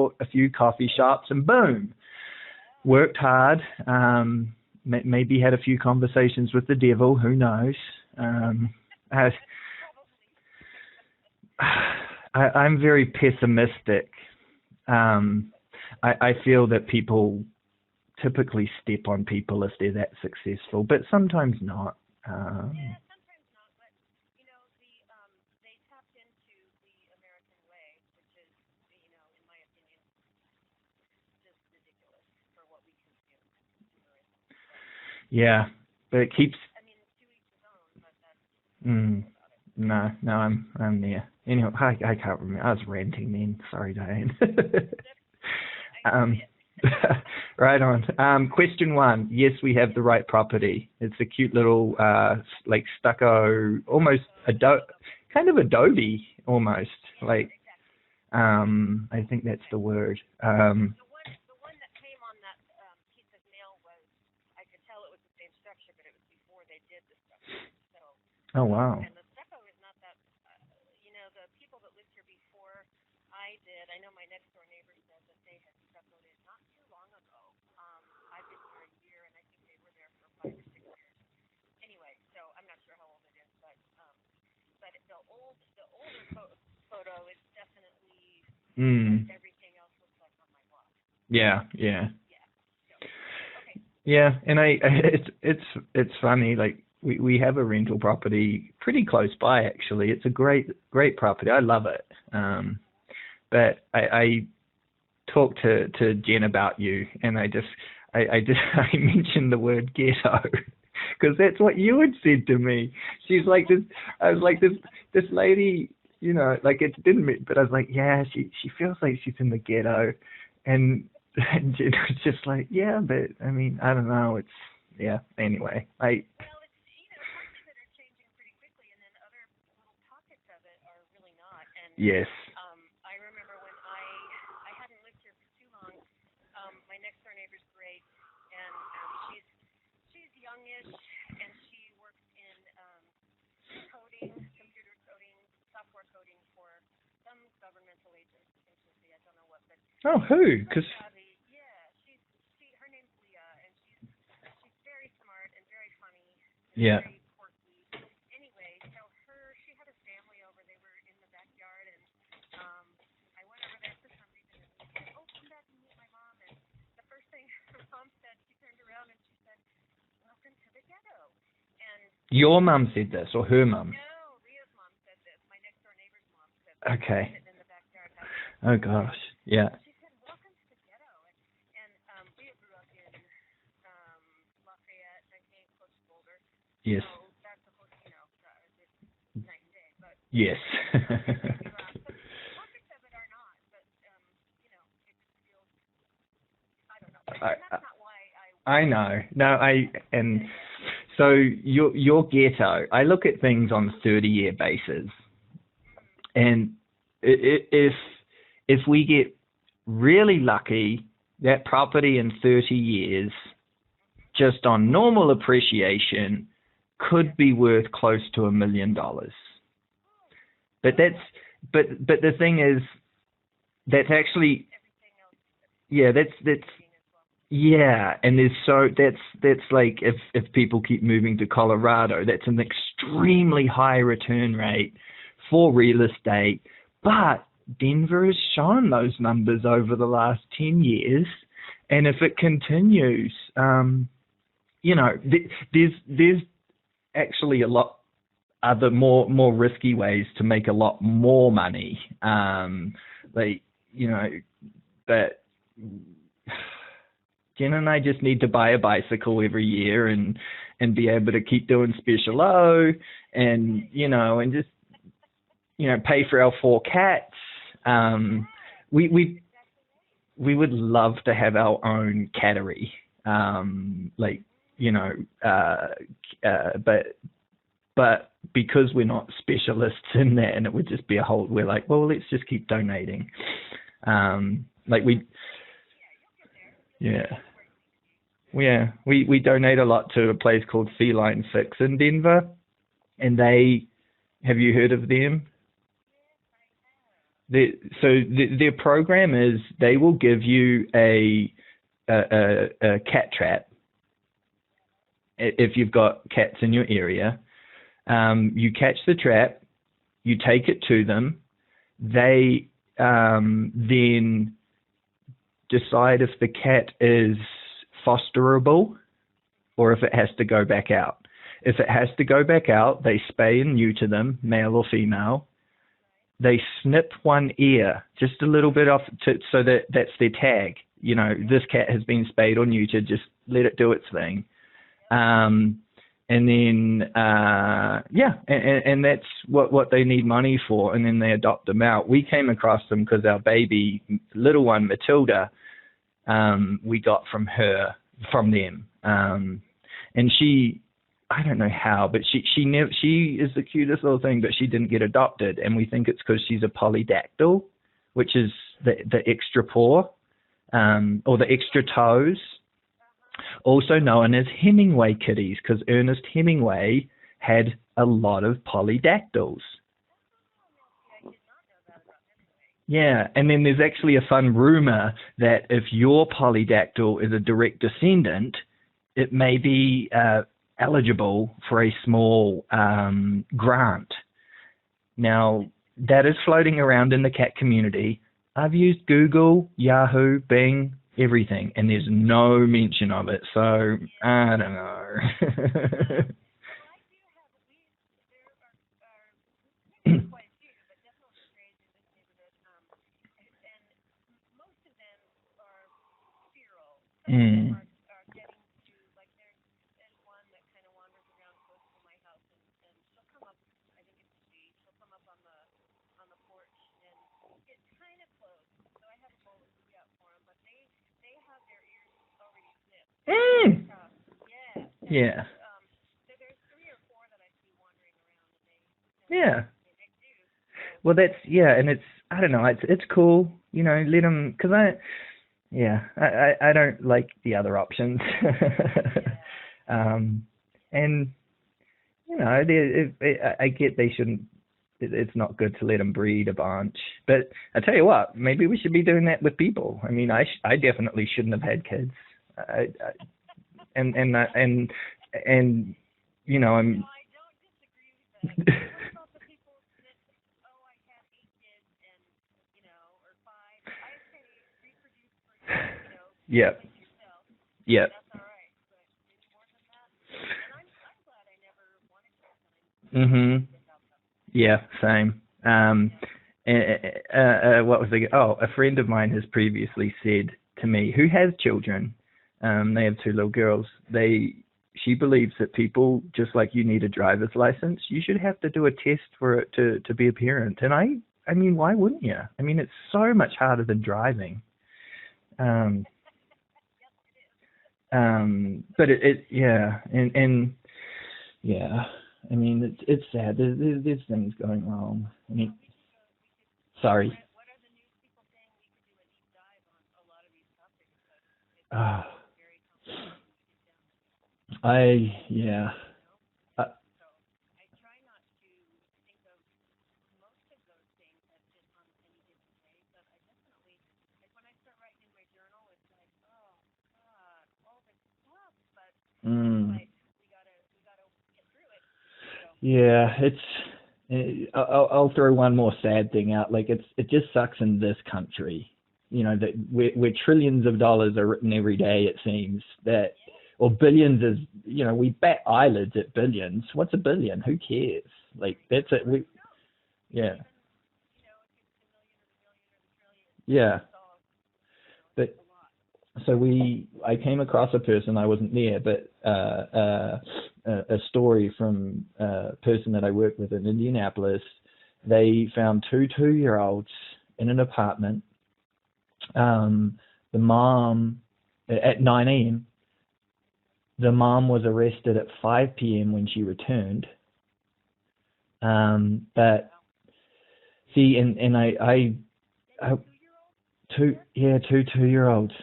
bought a few coffee shops, and boom, worked hard. Maybe had a few conversations with the devil. Who knows? I'm very pessimistic. I feel that people typically step on people if they're that successful, but sometimes not. Yeah, sometimes not, but they tapped into the American way, which is, in my opinion, just ridiculous for what we consume. Yeah, but it keeps. I mean, to each his own, but that's No, I'm there. Anyway, I can't remember. I was ranting then. Sorry, Diane. Right on. Question 1. Yes, we have the right property. It's a cute little, like stucco, almost kind of adobe, almost. Like, I think that's the word. the one that came on that piece of mail was, I could tell it was the same structure, but it was before they did the stucco. So. Oh wow. And the stucco is not that. The people that lived here before I did. I know my next door neighbor said that they had stuccoed it not too long ago. I've been here a year, and I think they were there for 5 or 6 years. Anyway, so I'm not sure how old it is, but the older photo is definitely everything else looks like on my block. Yeah. Yeah. So, okay. Yeah, and it's funny, like we have a rental property pretty close by actually. It's a great property. I love it. But I talked to Jen about you, and I mentioned the word ghetto because that's what you had said to me. She's like this. I was like this lady, like it didn't mean, but I was like, yeah, she feels like she's in the ghetto, and Jen was just like, yeah, but I mean, I don't know. It's anyway. Well, it's parts of it are changing pretty quickly, and then other little pockets of it are really not. And yes. I remember when I hadn't lived here for too long. My next door neighbor's great, and she's youngish, and she works in coding, computer coding, software coding for some governmental agency. I don't know what, but oh, who? Because her name's Leah, and she's very smart and very funny. And yeah. Very quirky. Anyway, so she had a family over. They were in the backyard, and I went over there for some reason and said, "Oh, come back and meet my mom." And the first thing her mom said, she turned around and she said, "Welcome to the ghetto." And your mom said this, or her mom? No, Leah's mom said this. My next door neighbor's mom said this. Okay. Sitting in the backyard. Oh gosh, yeah. She said, "Welcome to the ghetto." And Leah grew up in Lafayette, I think, close to Boulder. Yes. So that's a whole, it's night and day. But yes. pockets of it are not, but it feels. I don't know. And that's not why I know. No, and so your ghetto. I look at things on a 30-year basis, and if we get really lucky, that property in 30 years, just on normal appreciation, could be worth close to $1 million. But the thing is, that's actually, and that's like if people keep moving to Colorado, that's an extremely high return rate for real estate, but Denver has shown those numbers over the last 10 years, and if it continues, there's actually a lot other more risky ways to make a lot more money. But Jen and I just need to buy a bicycle every year and be able to keep doing Special O and just pay for our 4 cats. We would love to have our own cattery, but because we're not specialists in that, and it would just be we're like, well, let's just keep donating. We donate a lot to a place called Feline Fix in Denver, and have you heard of them? Their program is they will give you a cat trap if you've got cats in your area. You catch the trap, you take it to them. They then decide if the cat is fosterable or if it has to go back out. If it has to go back out, they spay and neuter them, male or female. They snip one ear, just a little bit off, so that's their tag. You know, this cat has been spayed or neutered, just let it do its thing. And then, and that's what they need money for, and then they adopt them out. We came across them because our baby, little one, Matilda, we got from them. And she, I don't know how, but she is the cutest little thing, but she didn't get adopted, and we think it's because she's a polydactyl, which is the extra paw, or the extra toes, also known as Hemingway kitties, because Ernest Hemingway had a lot of polydactyls. Yeah, and then there's actually a fun rumor that if your polydactyl is a direct descendant, it may be eligible for a small grant. Now, that is floating around in the cat community. I've used Google, Yahoo, Bing, everything, and there's no mention of it, so I don't know. Mm. Mm. Yeah. Yeah. Well, and it's, I don't know, it's cool, you know, let them, because I don't like the other options. And, you know, I get they shouldn't, it's not good to let them breed a bunch. But I tell you what, maybe we should be doing that with people. I mean, I definitely shouldn't have had kids. And you know, I'm. Yep. Yep. Mhm. Yeah. Same. What was the? Oh, a friend of mine has previously said to me, who has children. They have two little girls. She believes that people, just like you need a driver's license, you should have to do a test for it to be a parent. And I mean, why wouldn't you? I mean, it's so much harder than driving. But yeah, and yeah, I mean, it's sad. There's things going wrong. I mean, sorry. Uh, yeah. Uh, mm, yeah, I'll throw one more sad thing out. Like it just sucks in this country. You know that where trillions of dollars are written every day. It seems that, or billions is. You know, we bat eyelids at billions. What's a billion? Who cares? Like that's it. Yeah, yeah. But so I came across a person, I wasn't there, but a story from a person that I work with in Indianapolis. They found two 2-year-olds in an apartment. The mom, at 9 a.m., the mom was arrested at 5 p.m. when she returned. But see, and I two 2-year-olds.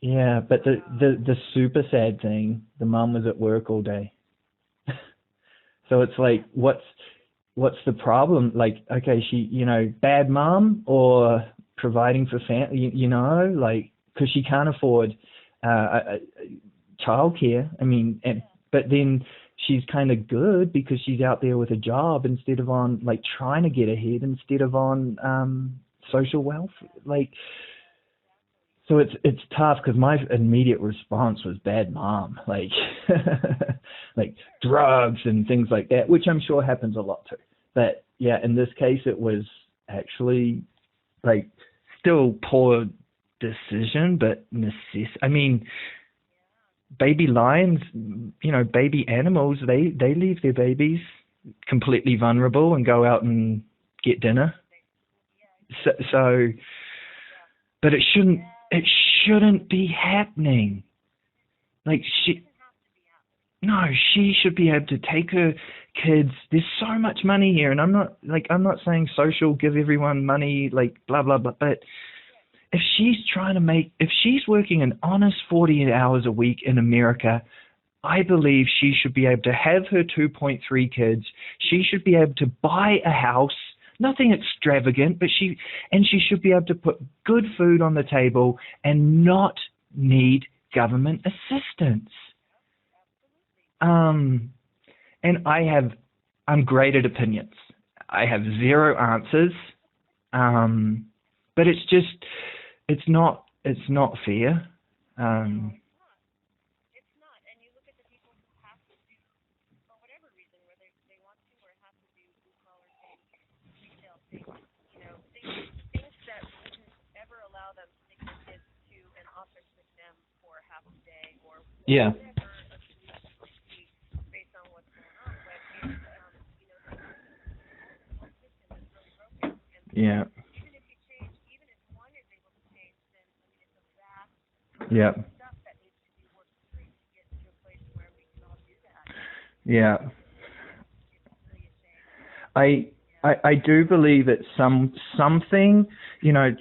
Yeah, but the super sad thing, the mum was at work all day. So it's like, what's the problem? Like, okay, she, bad mom or providing for family, like, because she can't afford childcare. I mean, but then she's kind of good because she's out there with a job instead of on, like, trying to get ahead instead of on social welfare. Like, so it's tough because my immediate response was bad mom, like like drugs and things like that, which I'm sure happens a lot too. But yeah, in this case, it was actually like still poor decision, but I mean, baby lions, baby animals, they leave their babies completely vulnerable and go out and get dinner. So but it shouldn't be happening. Like she should be able to take her kids. There's so much money here, and I'm not saying social, give everyone money, like blah blah blah. But if she's working an honest 40 hours a week in America, I believe she should be able to have her 2.3 kids. She should be able to buy a house, nothing extravagant, but she should be able to put good food on the table and not need government assistance. And I'm great at opinions. I have zero answers. But it's not fair. It's not. And you look at the people who have to do, for whatever reason, whether they want to or have to do blue collar things, retail things, things that wouldn't ever allow them to take their kids to an office with them for half a day or Yeah. whatever a solution would be based on what's going on. But it's, the whole system is really broken. And Yeah. even if you change, even if one is able to change, then, I mean, it's a vast Yeah. stuff that needs to be worked through to get to a place where we can all do that. Yeah. It's really a shame. I do believe it's something,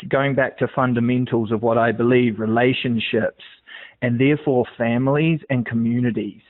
going back to fundamentals of what I believe, relationships and therefore families and communities.